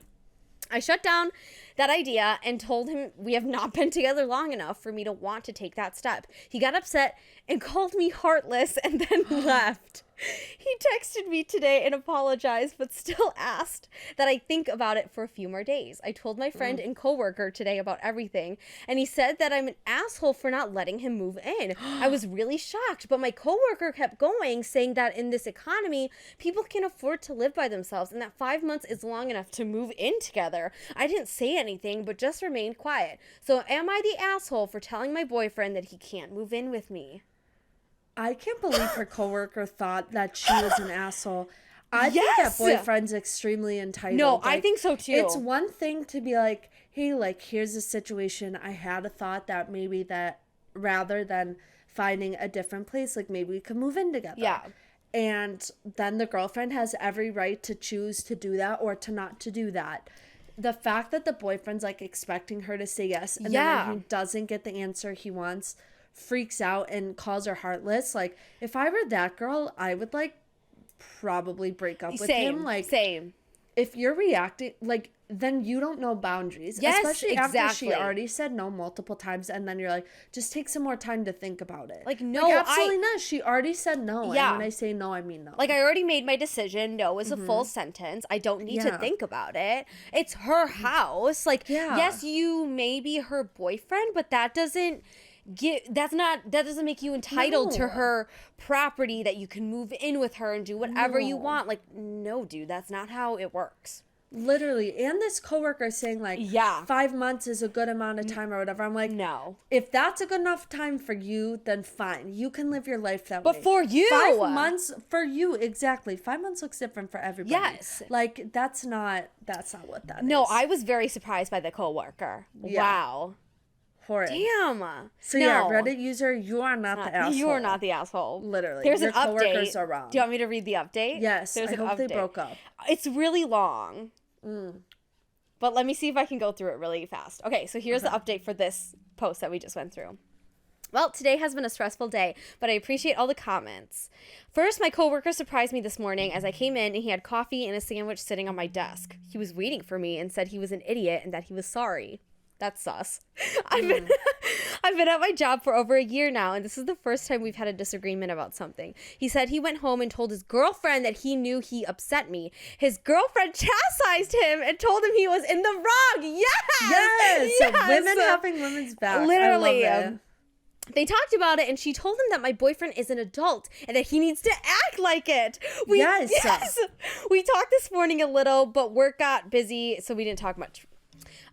A: I shut down that idea and told him we have not been together long enough for me to want to take that step. He got upset and called me heartless and then left. He texted me today and apologized, but still asked that I think about it for a few more days. I told my friend and coworker today about everything, and he said that I'm an asshole for not letting him move in. I was really shocked, but my coworker kept going, saying that in this economy, people can afford to live by themselves, and that 5 months is long enough to move in together. I didn't say anything, but just remained quiet. So am I the asshole for telling my boyfriend that he can't move in with me?
B: I can't believe her coworker thought that she was an asshole. I think that boyfriend's extremely entitled.
A: No, I think so too.
B: It's one thing to be like, hey, like, here's a situation. I had a thought that maybe that rather than finding a different place, like maybe we could move in together.
A: Yeah.
B: And then the girlfriend has every right to choose to do that or to not to do that. The fact that the boyfriend's like expecting her to say yes and then when he doesn't get the answer he wants freaks out and calls her heartless. Like, if I were that girl, I would, like, probably break up with him. Like,
A: same.
B: If you're reacting, like, then you don't know boundaries.
A: Yes,
B: especially
A: exactly.
B: after she already said no multiple times, and then you're like, just take some more time to think about it.
A: Like, no,
B: like, absolutely not. She already said no.
A: Yeah.
B: And when I say no, I mean no.
A: Like, I already made my decision. No is a full sentence. I don't need to think about it. It's her house. Like, yes, you may be her boyfriend, but that doesn't that doesn't make you entitled to her property, that you can move in with her and do whatever you want. Like, no, dude, that's not how it works.
B: Literally. And this coworker saying, like, 5 months is a good amount of time or whatever. I'm like,
A: no.
B: If that's a good enough time for you, then fine. You can live your life that way.
A: But for you.
B: 5 months for you, exactly. 5 months looks different for everybody.
A: Yes.
B: Like, that's not what that is.
A: No, I was very surprised by the coworker. Yeah. Wow.
B: Horrid.
A: Damn.
B: So yeah, Reddit user, you are not the asshole.
A: You are not the asshole.
B: Literally.
A: There's
B: Your
A: an update.
B: Coworkers are wrong.
A: Do you want me to read the update?
B: Yes.
A: There's
B: I hope they broke up.
A: It's really long. But let me see if I can go through it really fast. Okay, so here's the update for this post that we just went through. Well, today has been a stressful day, but I appreciate all the comments. First, my coworker surprised me this morning as I came in and he had coffee and a sandwich sitting on my desk. He was waiting for me and said he was an idiot and that he was sorry. That's sus. I've been at my job for over a year now, and this is the first time we've had a disagreement about something. He said he went home and told his girlfriend that he knew he upset me. His girlfriend chastised him and told him he was in the wrong. Yes!
B: Yes! Women having women's back.
A: Literally.
B: I love it.
A: They talked about it, and she told him that my boyfriend is an adult and that he needs to act like it. Yes! We talked this morning a little, but work got busy, so we didn't talk much.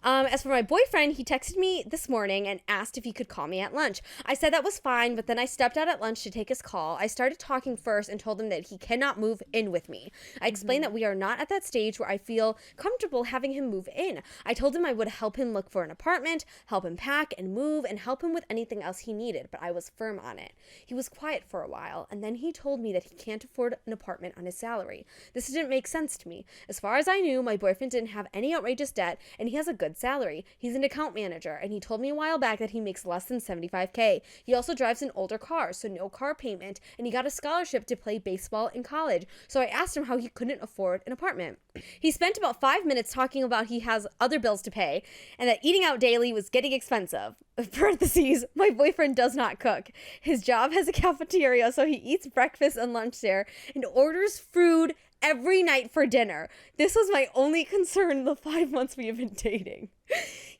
A: As for my boyfriend, he texted me this morning and asked if he could call me at lunch. I said that was fine, but then I stepped out at lunch to take his call. I started talking first and told him that he cannot move in with me. I explained that we are not at that stage where I feel comfortable having him move in. I told him I would help him look for an apartment, help him pack and move, and help him with anything else he needed, but I was firm on it. He was quiet for a while, and then he told me that he can't afford an apartment on his salary. This didn't make sense to me. As far as I knew, my boyfriend didn't have any outrageous debt, and he has a good salary. He's an account manager, and he told me a while back that he makes less than $75K. He also drives an older car, so no car payment, and he got a scholarship to play baseball in college. So I asked him how he couldn't afford an apartment. He spent about 5 minutes talking about he has other bills to pay, and that eating out daily was getting expensive. Parentheses, my boyfriend does not cook. His job has a cafeteria, so he eats breakfast and lunch there, and orders food every night for dinner. This was my only concern in the 5 months we have been dating.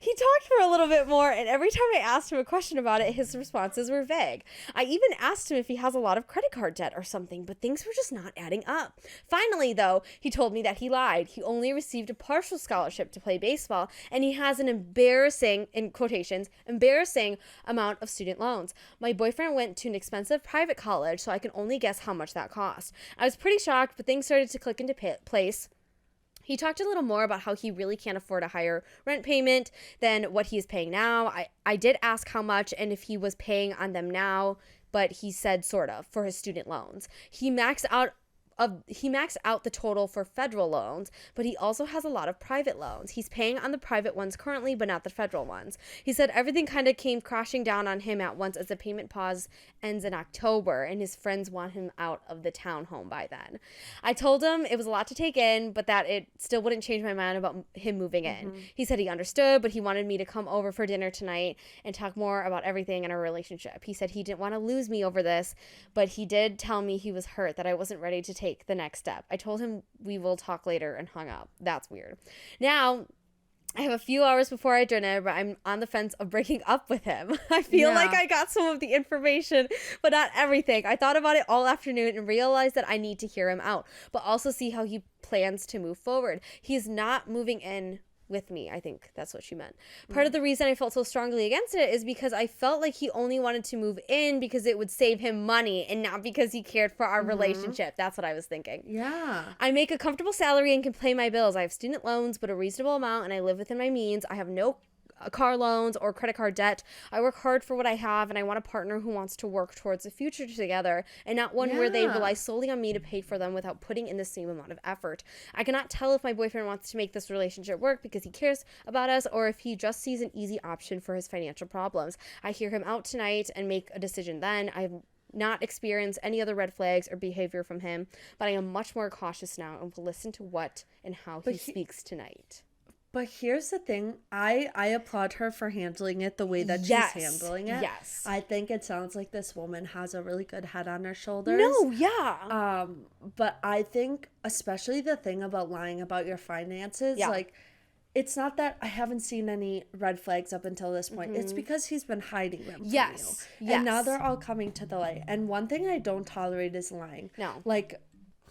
A: He talked for a little bit more, and every time I asked him a question about it, his responses were vague. I even asked him if he has a lot of credit card debt or something, but things were just not adding up. Finally, though, he told me that he lied. He only received a partial scholarship to play baseball, and he has an embarrassing, in quotations, embarrassing amount of student loans. My boyfriend went to an expensive private college, so I can only guess how much that cost. I was pretty shocked, but things started to click into place. He talked a little more about how he really can't afford a higher rent payment than what he is paying now. I did ask how much and if he was paying on them now, but he said sort of for his student loans. He maxed out the total for federal loans, but he also has a lot of private loans. He's paying on the private ones currently, but not the federal ones. He said everything kind of came crashing down on him at once as the payment pause ends in October, and his friends want him out of the townhome by then. I told him it was a lot to take in, but that it still wouldn't change my mind about him moving in. He said he understood, but he wanted me to come over for dinner tonight and talk more about everything in our relationship. He said he didn't want to lose me over this, but he did tell me he was hurt, that I wasn't ready to take the next step. I told him we will talk later and hung up. That's weird. Now, I have a few hours before our dinner, but I'm on the fence of breaking up with him. I feel like I got some of the information, but not everything. I thought about it all afternoon and realized that I need to hear him out, but also see how he plans to move forward. He's not moving in with me. I think that's what she meant. Part of the reason I felt so strongly against it is because I felt like he only wanted to move in because it would save him money and not because he cared for our relationship. That's what I was thinking.
B: Yeah.
A: I make a comfortable salary and can pay my bills. I have student loans, but a reasonable amount, and I live within my means. I have no car loans or credit card debt. I work hard for what I have, and I want a partner who wants to work towards a future together and not one where they rely solely on me to pay for them without putting in the same amount of effort. I cannot tell if my boyfriend wants to make this relationship work because he cares about us or if he just sees an easy option for his financial problems. I hear him out tonight and make a decision then. I've not experienced any other red flags or behavior from him, but I am much more cautious now and will listen to what and how he speaks tonight.
B: But here's the thing. I applaud her for handling it the way that she's handling it.
A: Yes.
B: I think it sounds like this woman has a really good head on her shoulders.
A: No, yeah.
B: But I think especially the thing about lying about your finances, like, it's not that I haven't seen any red flags up until this point. It's because he's been hiding them from you.
A: Yes.
B: And now they're all coming to the light. And one thing I don't tolerate is lying.
A: No.
B: Like,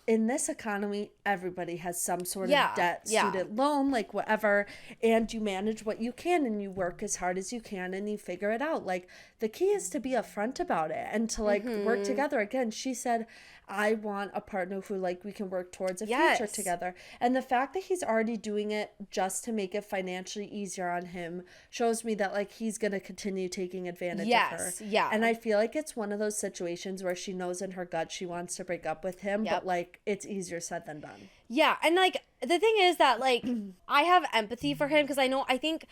B: in this economy, everybody has some sort of debt, student loan, like whatever, and you manage what you can and you work as hard as you can and you figure it out. Like, the key is to be upfront about it and to like work together. Again, she said, I want a partner who like we can work towards a future together. And the fact that he's already doing it just to make it financially easier on him shows me that like he's going to continue taking advantage of her.
A: Yeah.
B: And I feel like it's one of those situations where she knows in her gut she wants to break up with him, but like it's easier said than done.
A: Yeah, and like the thing is that like I have empathy for him because I think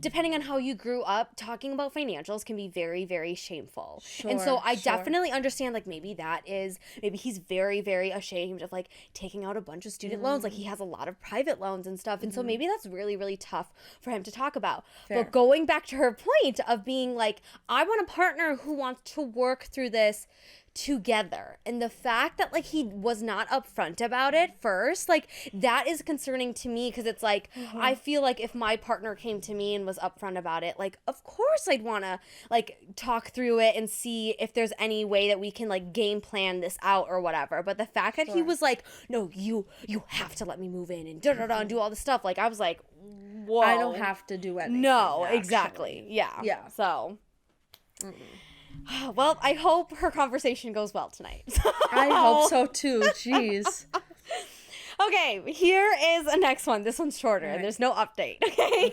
A: depending on how you grew up, talking about financials can be very, very shameful. And so I definitely understand like maybe he's very, very ashamed of like taking out a bunch of student loans. Like he has a lot of private loans and stuff. And so maybe that's really, really tough for him to talk about. But going back to her point of being like, I want a partner who wants to work through this together, and the fact that like he was not upfront about it first, like that is concerning to me because it's like I feel like if my partner came to me and was upfront about it, like of course I'd want to like talk through it and see if there's any way that we can like game plan this out or whatever. But the fact that he was like, no, you have to let me move in and and do all this stuff, like I was like, whoa,
B: I don't have to do anything.
A: No, exactly. Yeah. So well, I hope her conversation goes well tonight.
B: I hope so too. Jeez.
A: Okay, here is a next one. This one's shorter and there's no update. Okay.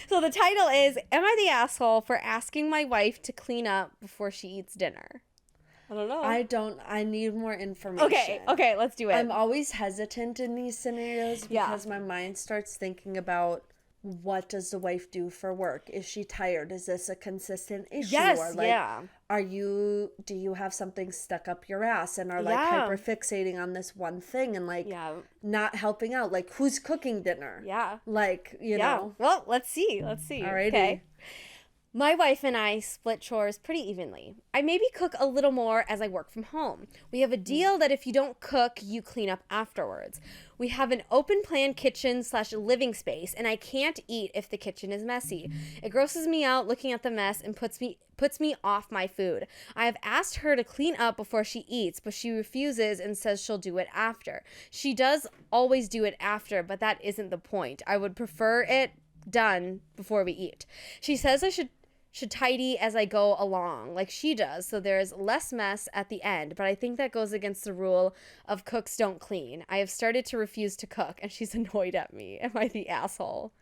A: So the title is, Am I the asshole for asking my wife to clean up before she eats dinner? I don't know.
B: I need more information.
A: Okay, let's do it.
B: I'm always hesitant in these scenarios because my mind starts thinking about, what does the wife do for work? Is she tired? Is this a consistent issue?
A: Yes,
B: or like, do you have something stuck up your ass and are like hyper fixating on this one thing and like not helping out? Like, who's cooking dinner?
A: Yeah.
B: Like, you know.
A: Well, let's see. Alrighty. Okay. My wife and I split chores pretty evenly. I maybe cook a little more as I work from home. We have a deal that if you don't cook, you clean up afterwards. We have an open plan kitchen/living space, and I can't eat if the kitchen is messy. It grosses me out looking at the mess and puts me off my food. I have asked her to clean up before she eats, but she refuses and says she'll do it after. She does always do it after, but that isn't the point. I would prefer it done before we eat. She says I should tidy as I go along, like she does, so there's less mess at the end, but I think that goes against the rule of cooks don't clean. I have started to refuse to cook, and she's annoyed at me. Am I the asshole?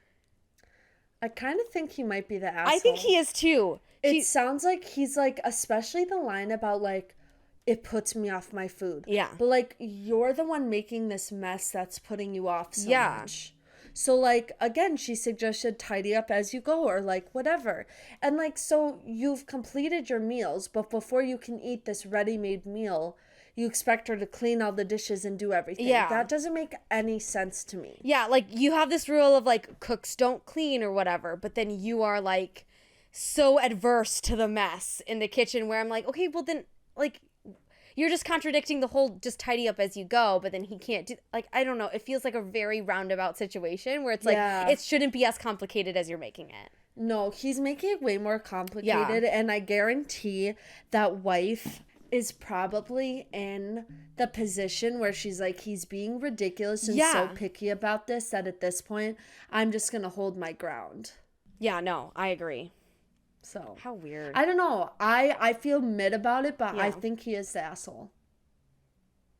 B: I kind of think he might be the asshole.
A: I think he is too.
B: It sounds like he's like, especially the line about like, it puts me off my food.
A: Yeah.
B: But like, you're the one making this mess that's putting you off so much. So, like, again, she suggested tidy up as you go or, like, whatever. And, like, so you've completed your meals, but before you can eat this ready-made meal, you expect her to clean all the dishes and do everything. Yeah. That doesn't make any sense to me.
A: Yeah, like, you have this rule of, like, cooks don't clean or whatever, but then you are, like, so adverse to the mess in the kitchen where I'm like, okay, well, then, like, you're just contradicting the whole just tidy up as you go, but then he can't do, like, I don't know. It feels like a very roundabout situation where it's like, it shouldn't be as complicated as you're making it.
B: No, he's making it way more complicated. Yeah. And I guarantee that wife is probably in the position where she's like, he's being ridiculous and so picky about this that at this point, I'm just going to hold my ground.
A: Yeah, no, I agree.
B: So
A: how weird.
B: I don't know. I feel mid about it, but I think he is the asshole.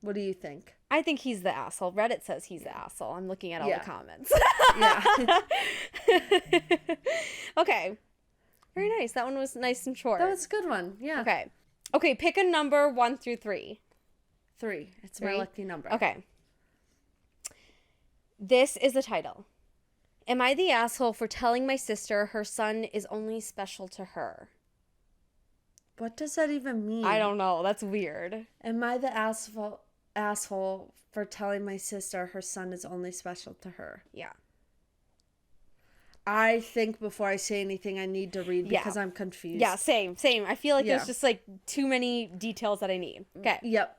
B: What do you think?
A: I think he's the asshole. Reddit says he's the asshole. I'm looking at all the comments.
B: Yeah.
A: Okay. Very nice. That one was nice and short.
B: That was a good one. Yeah.
A: Okay. Okay, pick a number 1 through 3.
B: 3. It's my lucky number.
A: Okay. This is the title. Am I the asshole for telling my sister her son is only special to her?
B: What does that even mean?
A: I don't know. That's weird.
B: Am I the asshole for telling my sister her son is only special to her?
A: Yeah.
B: I think before I say anything, I need to read because I'm confused.
A: Yeah, same. I feel like there's just like too many details that I need. Okay.
B: Yep.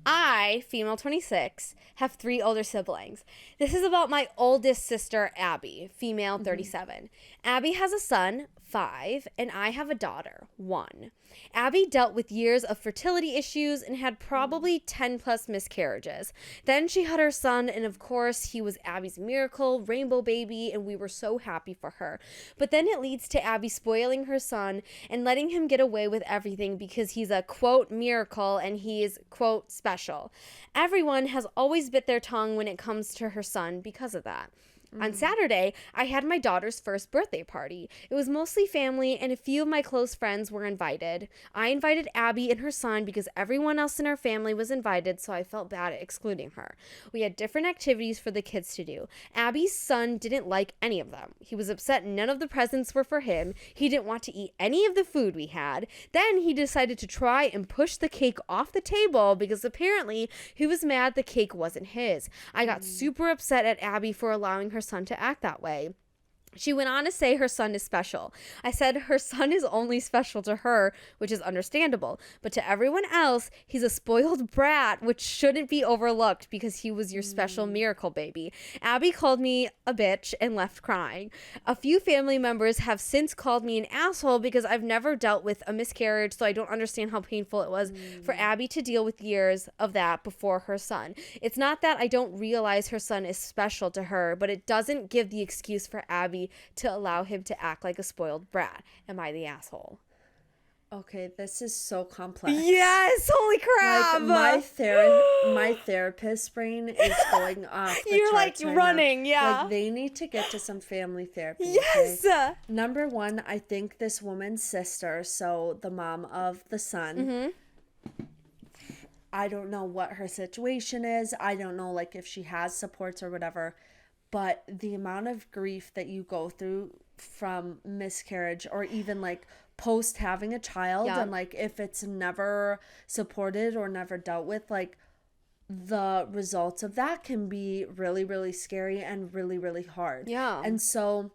A: I, female 26, have 3 older siblings. This is about my oldest sister, Abby, female 37. Abby has a son, 5, and I have a daughter, 1. Abby dealt with years of fertility issues and had probably 10 plus miscarriages. Then she had her son, and of course, he was Abby's miracle, rainbow baby, and we were so happy for her. But then it leads to Abby spoiling her son and letting him get away with everything because he's a, quote, miracle and he's, quote, special. Everyone has always bit their tongue when it comes to her son because of that. On Saturday, I had my daughter's first birthday party. It was mostly family, and a few of my close friends were invited. I invited Abby and her son because everyone else in our family was invited, so I felt bad at excluding her. We had different activities for the kids to do. Abby's son didn't like any of them. He was upset none of the presents were for him. He didn't want to eat any of the food we had. Then he decided to try and push the cake off the table because apparently he was mad the cake wasn't his. I got super upset at Abby for allowing her son to act that way. She went on to say her son is special. I said her son is only special to her, which is understandable, but to everyone else, he's a spoiled brat, which shouldn't be overlooked because he was your special miracle baby. Abby called me a bitch and left crying. A few family members have since called me an asshole because I've never dealt with a miscarriage, so I don't understand how painful it was for Abby to deal with years of that before her son. It's not that I don't realize her son is special to her, but it doesn't give the excuse for Abby to allow him to act like a spoiled brat. Am I the asshole?
B: Okay, this is so complex.
A: Yes, holy crap!
B: Like my therapist brain is going off the
A: You're like
B: charts right
A: running,
B: now.
A: yeah.
B: Like they need to get to some family therapy.
A: Yes.
B: Okay? Number 1, I think this woman's sister, so the mom of the son. I don't know what her situation is. I don't know like if she has supports or whatever. But the amount of grief that you go through from miscarriage or even like post having a child and like if it's never supported or never dealt with, like the results of that can be really, really scary and really, really hard.
A: Yeah.
B: And so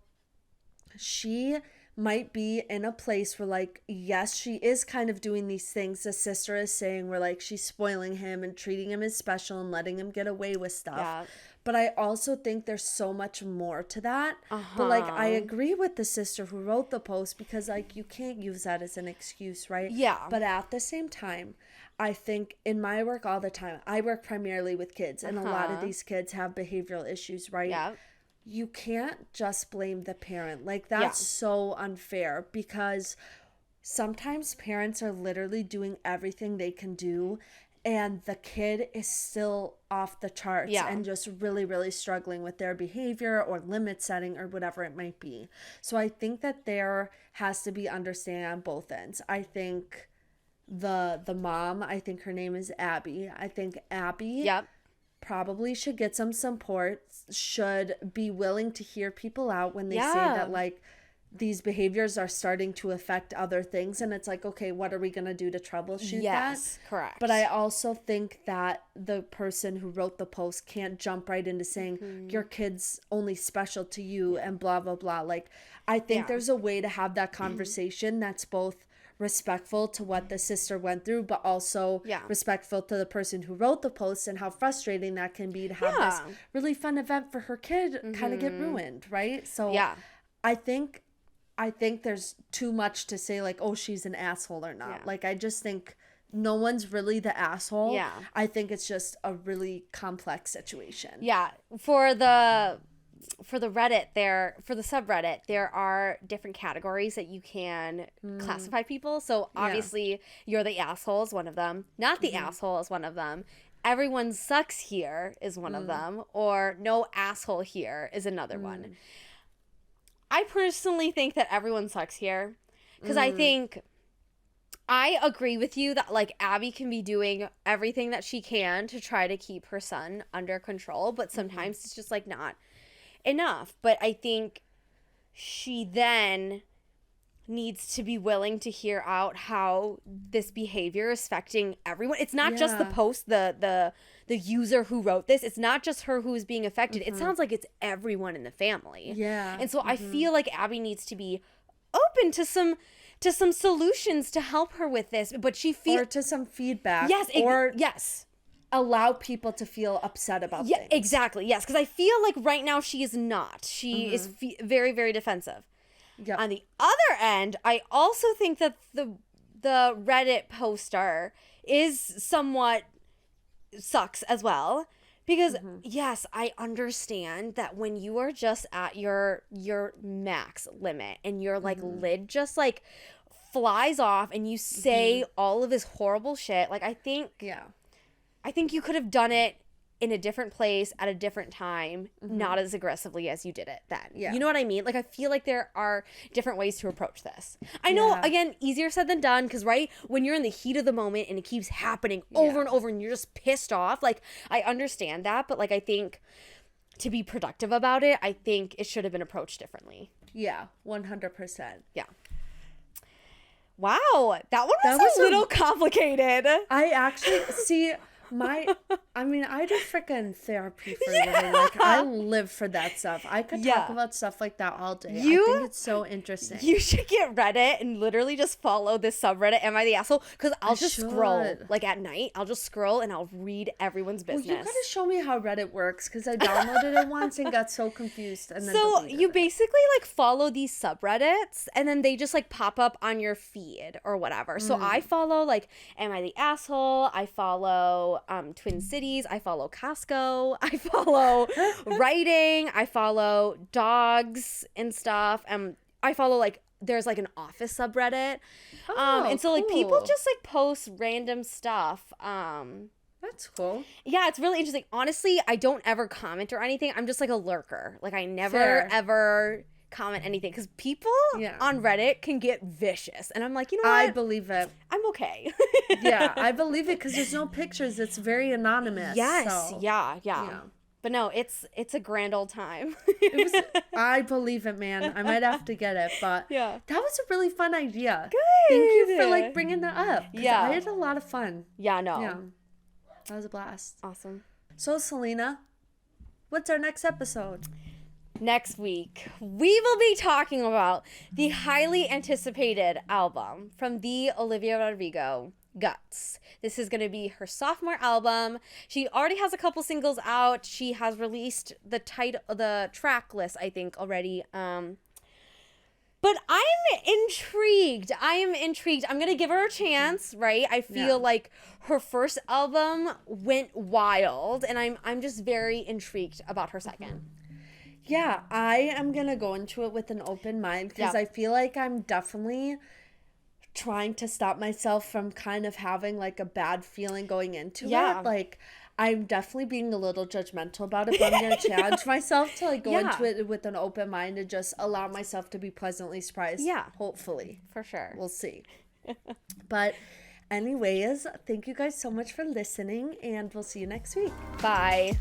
B: she might be in a place where like, yes, she is kind of doing these things the sister is saying where like she's spoiling him and treating him as special and letting him get away with stuff. Yeah. But I also think there's so much more to that. But like, I agree with the sister who wrote the post because like, you can't use that as an excuse, right?
A: Yeah.
B: But at the same time, I think in my work all the time, I work primarily with kids and a lot of these kids have behavioral issues, right?
A: Yeah.
B: You can't just blame the parent. Like that's so unfair because sometimes parents are literally doing everything they can do and the kid is still off the charts and just really, really struggling with their behavior or limit setting or whatever it might be. So I think that there has to be understanding on both ends. I think the mom, I think her name is Abby. I think Abby probably should get some support, should be willing to hear people out when they say that like these behaviors are starting to affect other things and it's like, okay, what are we going to do to troubleshoot that?
A: Yes, correct.
B: But I also think that the person who wrote the post can't jump right into saying your kid's only special to you and blah, blah, blah. Like, I think there's a way to have that conversation that's both respectful to what the sister went through, but also respectful to the person who wrote the post and how frustrating that can be to have this really fun event for her kid kind of get ruined, right? So I think there's too much to say like, oh, she's an asshole or not. Like, I just think no one's really the asshole. Yeah. I think it's just a really complex situation.
A: Yeah. For the Reddit for the subreddit, there are different categories that you can classify people. So obviously you're the asshole is one of them. Not the asshole is one of them. everyone sucks here is one of them, or no asshole here is another one. I personally think that everyone sucks here, because I think I agree with you that, like, Abby can be doing everything that she can to try to keep her son under control, but sometimes it's just, like, not enough. But I think she then needs to be willing to hear out how this behavior is affecting everyone. It's not just the post, the user who wrote this. It's not just her who's being affected. It sounds like it's everyone in the family. Yeah. And so I feel like Abby needs to be open to some solutions to help her with this, but she feels,
B: or to some feedback.
A: Yes. Yes.
B: Allow people to feel upset about things.
A: Exactly. Yes. Because I feel like right now she is not. She is very, very defensive. Yep. On the other end, I also think that the Reddit poster is somewhat sucks as well, because yes, I understand that when you are just at your max limit and your like lid just like flies off and you say all of this horrible shit, like I think you could have done it in a different place at a different time, not as aggressively as you did it then. Yeah. You know what I mean? Like, I feel like there are different ways to approach this. I know, again, easier said than done, because, right, when you're in the heat of the moment and it keeps happening over and over and you're just pissed off, like, I understand that, but, like, I think to be productive about it, I think it should have been approached differently.
B: Yeah, 100%.
A: Yeah. Wow, that one was a little complicated.
B: I actually, see... I do freaking therapy for a living. Like, I live for that stuff. I could talk about stuff like that all day. I think it's so interesting.
A: You should get Reddit and literally just follow this subreddit, Am I the Asshole? Because I'll just scroll. Like, at night, I'll just scroll and I'll read everyone's business.
B: Well, you gotta show me how Reddit works, because I downloaded it once and got so confused. And then
A: so you basically, like, follow these subreddits, and then they just, like, pop up on your feed or whatever. So I follow, like, Am I the Asshole? I follow... Twin Cities, I follow Costco, I follow writing, I follow dogs and stuff, I follow, like, there's, like, an office subreddit, and so, like, people just, like, post random stuff,
B: That's cool.
A: Yeah, it's really interesting. Honestly, I don't ever comment or anything. I'm just, like, a lurker. Like, I never, ever comment anything, because people on Reddit can get vicious, and I'm like, you know what?
B: I believe it.
A: I'm okay.
B: Yeah, I believe it, because there's no pictures. It's very anonymous.
A: Yes,
B: so.
A: Yeah. But no, it's a grand old time.
B: I believe it, man. I might have to get it, but that was a really fun idea.
A: Good.
B: Thank you for, like, bringing that up. Yeah, I had a lot of fun.
A: Yeah, no.
B: Yeah, that was a blast.
A: Awesome.
B: So, Selena, what's our next episode?
A: Next week, we will be talking about the highly anticipated album from the Olivia Rodrigo, Guts. This is going to be her sophomore album. She already has a couple singles out. She has released the track list, I think, already. But I'm intrigued. I'm going to give her a chance, right? I feel like her first album went wild, and I'm just very intrigued about her second.
B: Yeah, I am going to go into it with an open mind, because I feel like I'm definitely trying to stop myself from kind of having, like, a bad feeling going into it. Like, I'm definitely being a little judgmental about it, but I'm going to challenge myself to, like, go into it with an open mind and just allow myself to be pleasantly surprised. Yeah. Hopefully.
A: For sure.
B: We'll see. But anyways, thank you guys so much for listening, and we'll see you next week.
A: Bye.